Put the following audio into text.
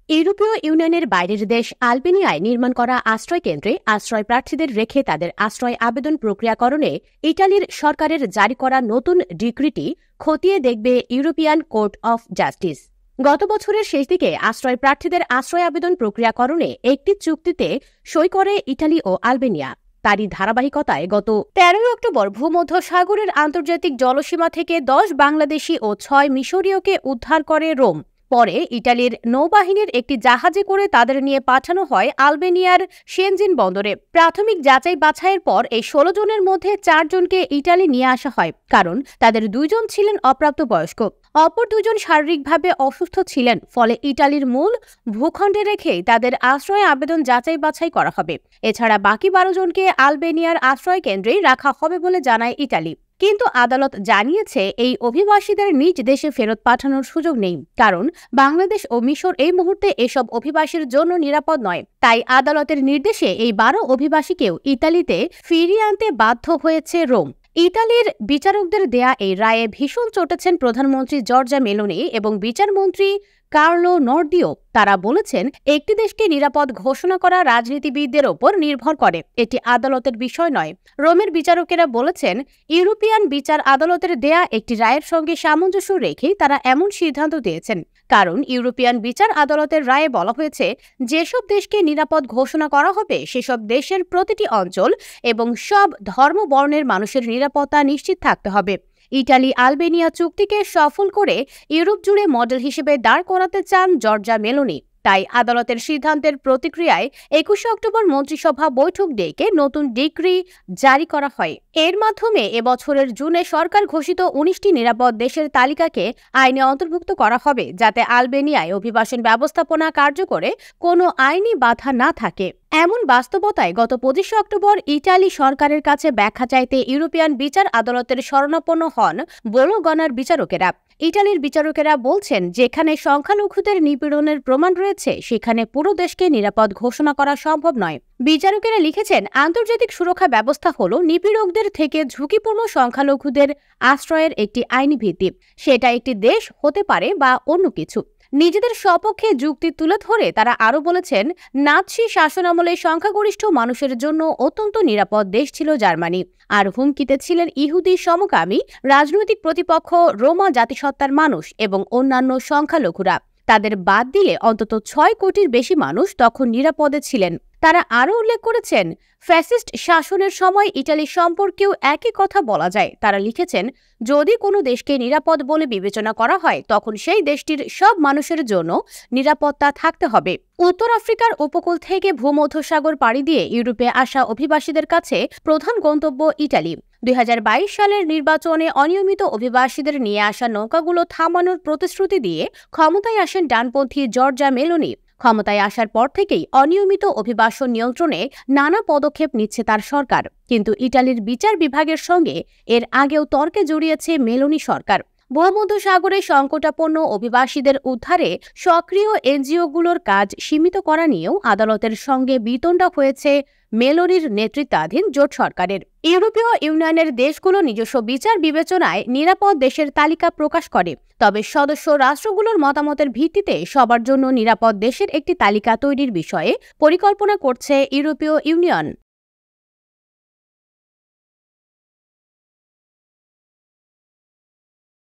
ইউরোপীয় ইউনিয়নের বাইরের দেশ আলবেনিয়ায় নির্মাণ করা আশ্রয় কেন্দ্রে আশ্রয় প্রার্থীদের রেখে তাদের আশ্রয় আবেদন প্রক্রিয়াকরণে ইটালির সরকারের জারি করা নতুন ডিক্রিটি খতিয়ে দেখবে ইউরোপিয়ান কোর্ট অফ জাস্টিস। গত বছরের শেষ দিকে আশ্রয় প্রার্থীদের আশ্রয় আবেদন প্রক্রিয়াকরণে একটি চুক্তিতে সই করে ইটালি ও আলবেনিয়া। তারই ধারাবাহিকতায় গত ১৩ অক্টোবর ভূমধ্যসাগরের আন্তর্জাতিক জলসীমা থেকে ১০ বাংলাদেশি ও ৬ মিশরীয়কে উদ্ধার করে রোম। পরে ইটালির নৌবাহিনীর একটি জাহাজে করে তাদের নিয়ে পাঠানো হয় আলবেনিয়ার শেনজিন বন্দরে। প্রাথমিক যাচাই বাছাইয়ের পর এই ১৬ জনের মধ্যে ৪ জনকে ইটালি নিয়ে আসা হয়, কারণ তাদের ২ জন ছিলেন অপ্রাপ্তবয়স্ক। অপর ২ জন শারীরিকভাবে অসুস্থ ছিলেন। ফলে ইটালির মূল ভূখণ্ডে রেখেই তাদের আশ্রয় আবেদন যাচাই বাছাই করা হবে। এছাড়া বাকি ১২ জনকে আলবেনিয়ার আশ্রয় কেন্দ্রেই রাখা হবে বলে জানায় ইটালি। কিন্তু আদালত জানিয়েছে এই অভিবাসীদের নিজ দেশে ফেরত পাঠানোর সুযোগ নেই, কারণ বাংলাদেশ ও মিশর এই মুহূর্তে এসব অভিবাসীর জন্য নিরাপদ নয়। তাই আদালতের নির্দেশে এই ১২ অভিবাসীকেও ইতালিতে ফিরিয়ে আনতে বাধ্য হয়েছে রোম। ইতালির বিচারকদের দেয়া এই রায়ে ভীষণ চটেছেন প্রধানমন্ত্রী জর্জা মেলোনি এবং বিচারমন্ত্রী কার্লো নর্দিও। তারা বলেছেন, একটি দেশকে নিরাপদ ঘোষণা করা রাজনীতিবিদদের ওপর নির্ভর করে, এটি আদালতের বিষয় নয়। রোমের বিচারকেরা বলেছেন, ইউরোপিয়ান বিচার আদালতের দেয়া একটি রায়ের সঙ্গে সামঞ্জস্য রেখেই তারা এমন সিদ্ধান্ত দিয়েছেন, কারণ ইউরোপিয়ান বিচার আদালতের রায়ে বলা হয়েছে যেসব দেশকে নিরাপদ ঘোষণা করা হবে সেসব দেশের প্রতিটি অঞ্চল এবং সব ধর্ম বর্ণের মানুষের নিরাপত্তা নিশ্চিত থাকতে হবে। ইটালি আলবেনিয়া চুক্তিকে সফল করে ইউরোপ জুড়ে মডেল হিসেবে দাঁড় করাতে চান জর্জা মেলোনি। তাই আদালতের সিদ্ধান্তের প্রতিক্রিয়ায় ২১ অক্টোবর মন্ত্রিসভা বৈঠক ডেকে নতুন ডিক্রি জারি করা হয়। এর মাধ্যমে এবছরের জুনে সরকার ঘোষিত ১৯টি নিরাপদ দেশের তালিকাকে আইনে অন্তর্ভুক্ত করা হবে, যাতে আলবেনিয়ায় অভিবাসন ব্যবস্থাপনা কার্যকরে কোনো আইনি বাধা না থাকে। এমন বাস্তবতায় গত ২৫ অক্টোবর ইটালি সরকারের কাছে ব্যাখ্যা চাইতে ইউরোপিয়ান বিচার আদালতের শরণাপন্ন হন বোলোগনার বিচারকেরা। ইটালির বিচারকেরা বলছেন, যেখানে সংখ্যালঘুদের নিপীড়নের প্রমাণ রয়েছে সেখানে পুরো দেশকে নিরাপদ ঘোষণা করা সম্ভব নয়। বিচারকেরা লিখেছেন, আন্তর্জাতিক সুরক্ষা ব্যবস্থা হল নিপীড়কদের থেকে ঝুঁকিপূর্ণ সংখ্যালঘুদের আশ্রয়ের একটি আইনি ভিত্তি। সেটা একটি দেশ হতে পারে বা অন্য কিছু। নিজেদের সপক্ষে যুক্তি তুলে ধরে তারা আরও বলেছেন, নাৎসি শাসনামলে সংখ্যাগরিষ্ঠ মানুষের জন্য অত্যন্ত নিরাপদ দেশ ছিল জার্মানি, আর হুমকিতে ছিলেন ইহুদি সমকামী রাজনৈতিক প্রতিপক্ষ, রোমা জাতিসত্তার মানুষ এবং অন্যান্য সংখ্যালঘুরা। তাদের বাদ দিলে অন্তত ৬ কোটির বেশি মানুষ তখন নিরাপদে ছিলেন। তারা আরও উল্লেখ করেছেন, ফ্যাসিস্ট শাসনের সময় ইটালি সম্পর্কেও একই কথা বলা যায়। তারা লিখেছেন, যদি কোনো দেশকে নিরাপদ বলে বিবেচনা করা হয় তখন সেই দেশটির সব মানুষের জন্য নিরাপত্তা থাকতে হবে। উত্তর আফ্রিকার উপকূল থেকে ভূমধ্যসাগর পাড়ি দিয়ে ইউরোপে আসা অভিবাসীদের কাছে প্রধান গন্তব্য ইটালি। ২০২২ সালের নির্বাচনে অনিয়মিত অভিবাসীদের নিয়ে আসা নৌকাগুলো থামানোর প্রতিশ্রুতি দিয়ে ক্ষমতায় আসেন ডানপন্থী জর্জা মেলোনি। ক্ষমতায় আসার পর থেকেই অনিয়মিত অভিবাসন নিয়ন্ত্রণে নানা পদক্ষেপ নিচ্ছে তার সরকার। কিন্তু ইটালির বিচার বিভাগের সঙ্গে এর আগেও তর্কে জড়িয়েছে মেলোনি সরকার। ভূমধ্যসাগরে সংকটাপন্ন অভিবাসীদের উদ্ধারে সক্রিয় এনজিওগুলোর কাজ সীমিত করা নিয়েও আদালতের সঙ্গে বিতণ্ডা হয়েছে মেলোনির নেতৃত্বাধীন জোট সরকারের। ইউরোপীয় ইউনিয়নের দেশগুলো নিজস্ব বিচার বিবেচনায় নিরাপদ দেশের তালিকা প্রকাশ করে, তবে সদস্য রাষ্ট্রগুলোর মতামতের ভিত্তিতে সবার জন্য নিরাপদ দেশের একটি তালিকা তৈরির বিষয়ে পরিকল্পনা করছে ইউরোপীয় ইউনিয়ন।